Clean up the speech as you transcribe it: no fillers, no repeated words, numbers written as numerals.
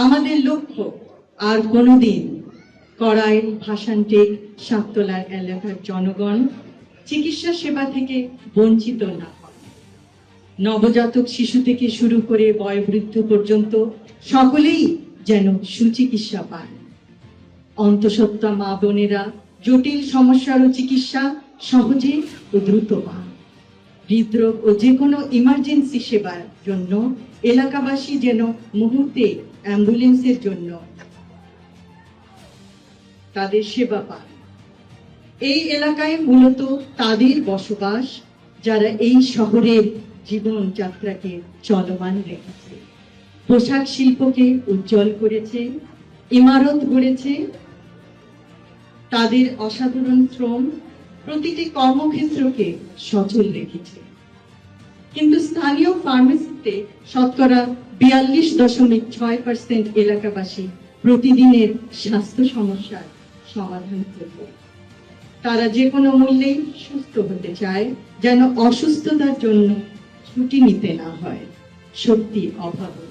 আমাদের লক্ষ্য আর কোনোদিন কড়াইল, ভাসানটেক, সাততলার এলাকার জনগণ চিকিৎসা সেবা থেকে বঞ্চিত না হয়। নবজাতক শিশু থেকে শুরু করে বয়োবৃদ্ধ পর্যন্ত সকলেই যেন সুচিকিৎসা পান। অন্তঃসত্ত্বা মা বোনেরা জটিল সমস্যারও চিকিৎসা সহজে ও দ্রুত পান। হৃদরোগ ও যে কোনো ইমার্জেন্সি সেবার জন্য এলাকাবাসী যেন মুহূর্তে অ্যাম্বুলেন্সের জন্য তাদের সেবা পান। এই এলাকায় মূলত তাদের বসবাস যারা এই শহরের জীবনযাত্রাকে চলমান রেখেছে, পোশাক শিল্পকে উজ্জ্বল করেছে, ইমারত গড়েছে। তাদের অসাধারণ শ্রম প্রতিটি কর্মক্ষেত্রকে সচল রেখেছে। কিন্তু স্থানীয় ফার্মেসিতে শতকরা 42.6% এলাকাবাসী প্রতিদিনের স্বাস্থ্য সমস্যার সমাধান করবে। তারা যে কোনো মূল্যে সুস্থ হতে চায়, যেন অসুস্থতার জন্য ছুটি নিতে না হয়। সত্যি অভাবনীয়।